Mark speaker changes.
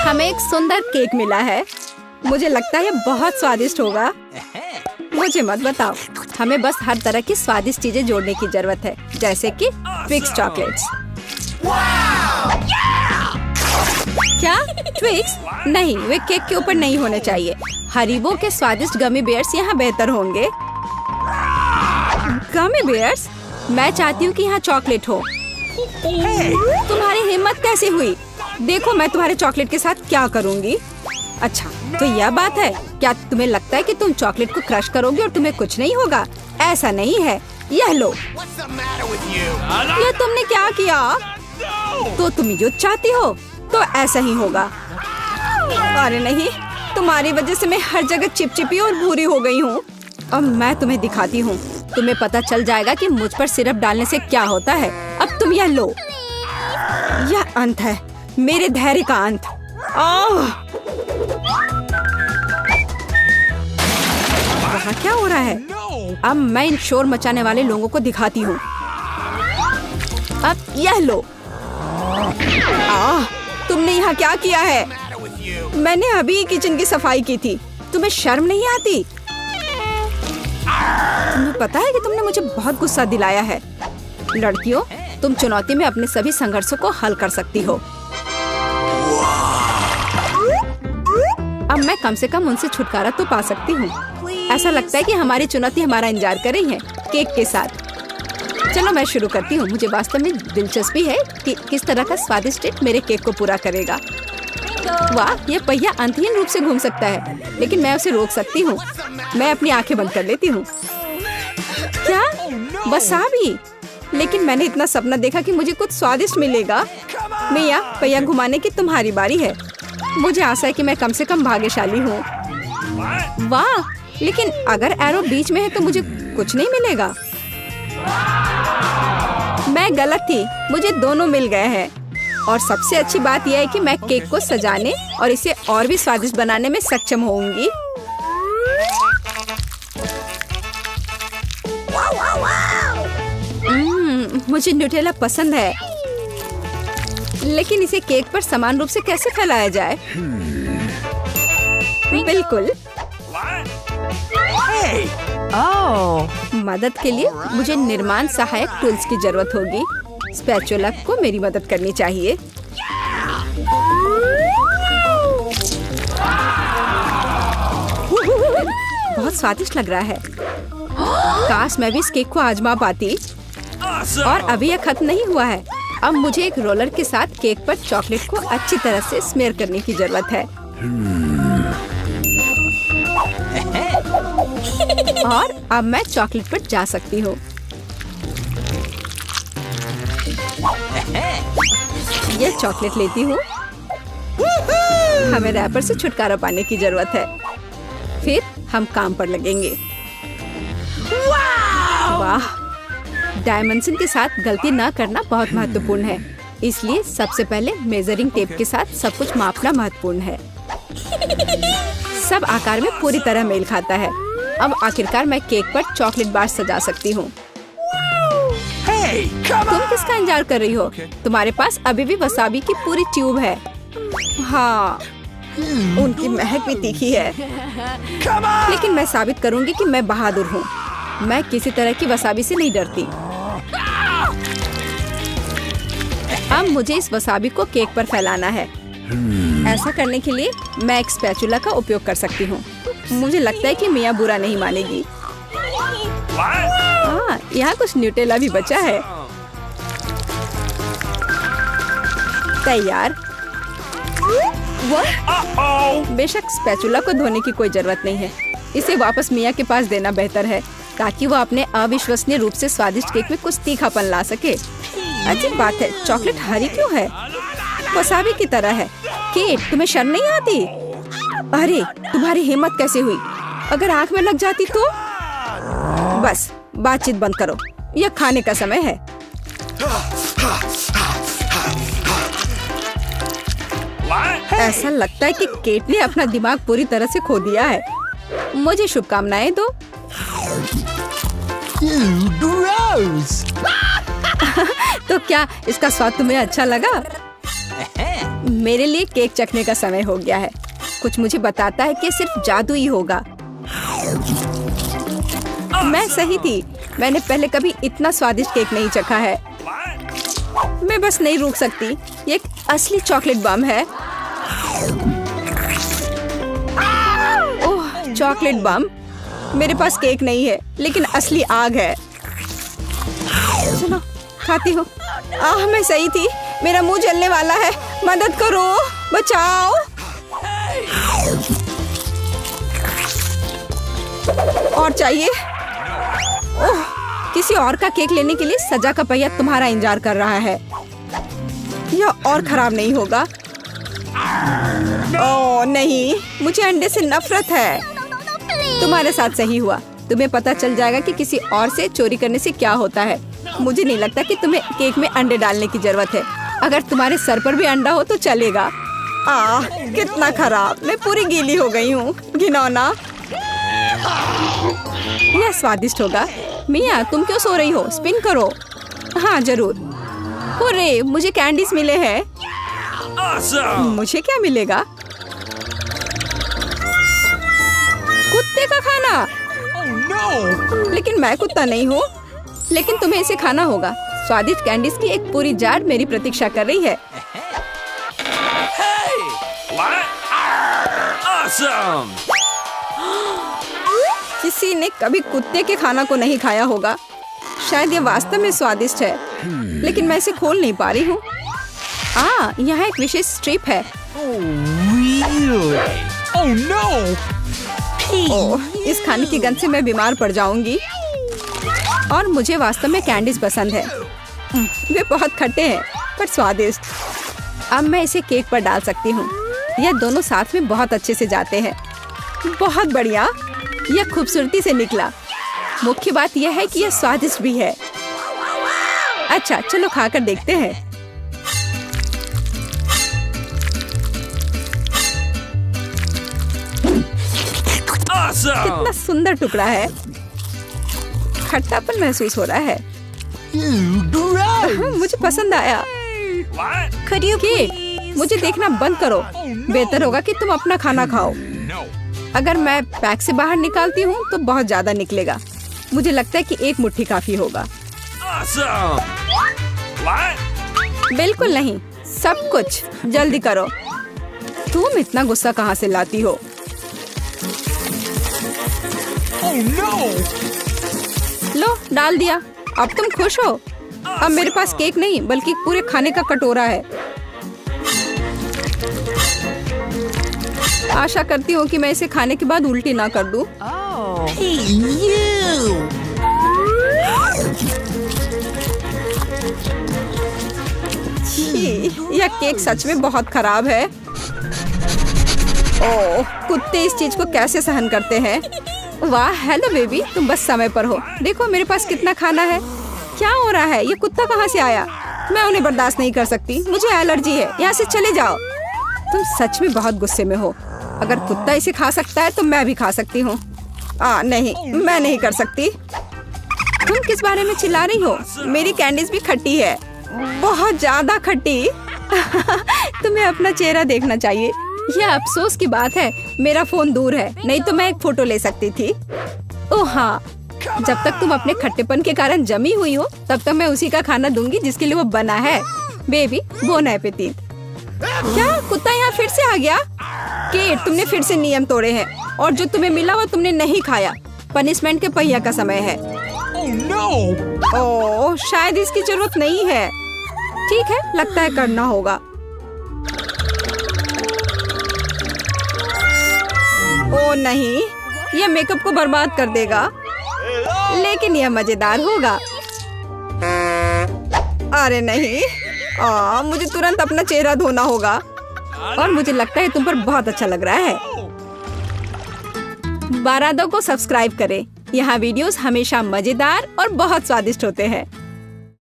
Speaker 1: हमें एक सुंदर केक मिला है। मुझे लगता है ये बहुत स्वादिष्ट होगा। मुझे मत बताओ, हमें बस हर तरह की स्वादिष्ट चीजें जोड़ने की जरूरत है, जैसे कि ट्विक्स चॉकलेट्स। क्या ट्विक्स? नहीं, वे केक के ऊपर नहीं होने चाहिए। हरीबो के स्वादिष्ट गमी बेयर्स यहाँ बेहतर होंगे। गमी बेयर्स? मैं चाहती हूँ कि यहाँ चॉकलेट हो। तुम्हारी हिम्मत कैसे हुई? देखो मैं तुम्हारे चॉकलेट के साथ क्या करूँगी। अच्छा, तो यह बात है। क्या तुम्हें लगता है कि तुम चॉकलेट को क्रश करोगे और तुम्हें कुछ नहीं होगा? ऐसा नहीं है। यह लो। यह तुमने क्या किया? तो तुम जो चाहती हो तो ऐसा ही होगा। अरे नहीं, तुम्हारी वजह से मैं हर जगह चिपचिपी और भूरी हो गई हूँ। अब मैं तुम्हें दिखाती हूँ। तुम्हें पता चल जाएगा कि मुझ पर सिरप डालने से क्या होता है। अब तुम यह लो। यह अंत है, मेरे धैर्य का अंत। वहाँ क्या हो रहा है? अब मैं इन शोर मचाने वाले लोगों को दिखाती हूँ। अब यह लो। तुमने यहाँ क्या किया है? मैंने अभी किचन की सफाई की थी। तुम्हें शर्म नहीं आती? तुम्हें पता है कि तुमने मुझे बहुत गुस्सा दिलाया है। लड़कियों, तुम चुनौती में अपने सभी संघर्षों को हल कर सकती हो। अब मैं कम से कम उनसे छुटकारा तो पा सकती हूँ। ऐसा लगता है कि हमारी चुनौती हमारा इंतजार कर रही है, केक के साथ। चलो मैं शुरू करती हूँ। मुझे वास्तव में दिलचस्पी है कि किस तरह का स्वादिष्ट ट्रीट मेरे केक को पूरा करेगा। वाह, ये पहिया अंतहीन रूप से घूम सकता है, लेकिन मैं उसे रोक सकती हूँ। मैं अपनी आंखें बंद कर लेती हूँ। क्या? वसाबी? लेकिन मैंने इतना सपना देखा कि मुझे कुछ स्वादिष्ट मिलेगा। मिया, पहिया घुमाने की तुम्हारी बारी है। मुझे आशा है कि मैं कम से कम भाग्यशाली हूँ। वाह, लेकिन अगर एरो बीच में है तो मुझे कुछ नहीं मिलेगा। मैं गलत थी, मुझे दोनों मिल गए हैं। और सबसे अच्छी बात यह है कि मैं केक को सजाने और इसे और भी स्वादिष्ट बनाने में सक्षम होंगी। मुझे न्यूटेला पसंद है, लेकिन इसे केक पर समान रूप से कैसे फैलाया जाए? बिल्कुल। मदद के लिए मुझे निर्माण सहायक टूल्स की जरूरत होगी। स्पैचुला को मेरी मदद करनी चाहिए। बहुत स्वादिष्ट लग रहा है। काश मैं भी इस केक को आजमा पाती। और अभी यह खत्म नहीं हुआ है। अब मुझे एक रोलर के साथ केक पर चॉकलेट को अच्छी तरह से स्मेयर करने की जरूरत है। और अब मैं चॉकलेट पर जा सकती हूँ। यह चॉकलेट लेती हूँ। हमें रैपर से छुटकारा पाने की जरूरत है। फिर हम काम पर लगेंगे। वाह, डायमेंशन के साथ गलती न करना बहुत महत्वपूर्ण है। इसलिए सबसे पहले मेजरिंग टेप के साथ सब कुछ मापना महत्वपूर्ण है। सब आकार में पूरी तरह मेल खाता है। अब आखिरकार मैं केक पर चॉकलेट बार सजा सकती हूँ। तुम किसका इंतजार कर रही हो? तुम्हारे पास अभी भी वसाबी की पूरी ट्यूब है। हाँ, उनकी महक भी तीखी है। लेकिन मैं साबित करूंगी कि मैं बहादुर हूँ। मैं किसी तरह की वसाबी से नहीं डरती। अब मुझे इस वसाबी को केक पर फैलाना है। ऐसा करने के लिए मैं एक स्पैचुला का उपयोग कर सकती हूँ। मुझे लगता है कि मिया बुरा नहीं मानेगी। यहाँ कुछ न्यूटेला भी बचा है। तैयार। बेशक स्पैचुला को धोने की कोई जरूरत नहीं है। इसे वापस मिया के पास देना बेहतर है, ताकि वो अपने अविश्वसनीय रूप से स्वादिष्ट केक में कुछ तीखापन ला सके। अजीब बात है, चॉकलेट हरी क्यों है? वसाबी की तरह है। केट, तुम्हें शर्म नहीं आती? अरे, तुम्हारी हिम्मत कैसे हुई? अगर आंख में लग जाती तो? बस, बातचीत बंद करो। यह खाने का समय है। ऐसा लगता है कि केट ने अपना दिमाग पूरी तरह से खो दिया है। मुझे शुभकामनाएं दो। तो क्या इसका स्वाद तुम्हें अच्छा लगा? मेरे लिए केक चखने का समय हो गया है। कुछ मुझे बताता है कि सिर्फ जादू ही होगा। मैं सही थी, मैंने पहले कभी इतना स्वादिष्ट केक नहीं चखा है। मैं बस नहीं रुक सकती। ये एक असली चॉकलेट बम है। ओह, चॉकलेट बम। मेरे पास केक नहीं है, लेकिन असली आग है। चलो खाती हूँ। मैं सही थी, मेरा मुंह जलने वाला है। मदद करो, बचाओ। और चाहिए? ओह, किसी और का केक लेने के लिए सजा का पहिया तुम्हारा इंतजार कर रहा है। यह और खराब नहीं होगा। ओह नहीं, मुझे अंडे से नफरत है। तुम्हारे साथ सही हुआ। तुम्हें पता चल जाएगा कि किसी और से चोरी करने से क्या होता है। मुझे नहीं लगता कि तुम्हें केक में अंडे डालने की जरूरत है। अगर तुम्हारे सर पर भी अंडा हो तो चलेगा। कितना खराब, मैं पूरी गीली हो गई हूँ। घिनौना। यह स्वादिष्ट होगा। मिया, तुम क्यों सो रही हो? स्पिन करो। हाँ जरूर। हुर्रे, मुझे कैंडीज मिले हैं। मुझे क्या मिलेगा? कुत्ते का खाना। लेकिन मैं कुत्ता नहीं हूँ। लेकिन तुम्हें इसे खाना होगा। स्वादिष्ट कैंडीज की एक पूरी जार मेरी प्रतीक्षा कर रही है। किसी ने कभी कुत्ते के खाना को नहीं खाया होगा। शायद ये वास्तव में स्वादिष्ट है, लेकिन मैं इसे खोल नहीं पा रही हूँ। यहाँ एक विशेष स्ट्रिप है। इस खाने की गंध से मैं बीमार पड़ जाऊंगी। और मुझे वास्तव में कैंडीज पसंद है। वे बहुत खट्टे हैं पर स्वादिष्ट। अब मैं इसे केक पर डाल सकती हूँ। यह दोनों साथ में बहुत अच्छे से जाते हैं। बहुत बढ़िया, यह खूबसूरती से निकला। मुख्य बात यह है कि यह स्वादिष्ट भी है। अच्छा, चलो खाकर देखते हैं। कितना सुंदर टुकड़ा है। खट्टापन महसूस हो रहा है। मुझे पसंद आया। केक, मुझे देखना बंद करो। बेहतर होगा कि तुम अपना खाना खाओ। अगर मैं पैक से बाहर निकालती हूँ तो बहुत ज्यादा निकलेगा। मुझे लगता है कि एक मुट्ठी काफी होगा। बिल्कुल नहीं, सब कुछ जल्दी करो। तुम इतना गुस्सा कहाँ से लाती हो? लो, डाल दिया। अब तुम खुश हो? अब मेरे पास केक नहीं बल्कि पूरे खाने का कटोरा है। आशा करती हूँ कि मैं इसे खाने के बाद उल्टी ना कर दूं। यह केक सच में बहुत खराब है। ओह, कुत्ते इस चीज को कैसे सहन करते हैं? वाह, हेलो बेबी, तुम बस समय पर हो। देखो मेरे पास कितना खाना है। क्या हो रहा है? ये कुत्ता कहाँ से आया? मैं उन्हें बर्दाश्त नहीं कर सकती। मुझे एलर्जी है। यहाँ से चले जाओ। तुम सच में बहुत गुस्से में हो। अगर कुत्ता इसे खा सकता है तो मैं भी खा सकती हूँ। नहीं, मैं नहीं कर सकती। तुम किस बारे में चिल्ला रही हो? मेरी कैंडीज भी खट्टी है, बहुत ज्यादा खट्टी। तुम्हें अपना चेहरा देखना चाहिए। यह अफसोस की बात है, मेरा फोन दूर है, नहीं तो मैं एक फोटो ले सकती थी। ओह हाँ, जब तक तुम अपने खट्टेपन के कारण जमी हुई हो तब तक मैं उसी का खाना दूंगी जिसके लिए वो बना है। Baby, bon appetit. क्या कुत्ता यहाँ फिर से आ गया? केट, तुमने फिर से नियम तोड़े हैं और जो तुम्हें मिला वो तुमने नहीं खाया। पनिशमेंट के पहिया का समय है। ओह, शायद इसकी जरूरत नहीं है। ठीक है, लगता है करना होगा। ओह नहीं, यह मेकअप को बर्बाद कर देगा, लेकिन यह मजेदार होगा। अरे नहीं, मुझे तुरंत अपना चेहरा धोना होगा। और मुझे लगता है तुम पर बहुत अच्छा लग रहा है। बारादो को सब्सक्राइब करें। यहाँ वीडियोस हमेशा मजेदार और बहुत स्वादिष्ट होते हैं।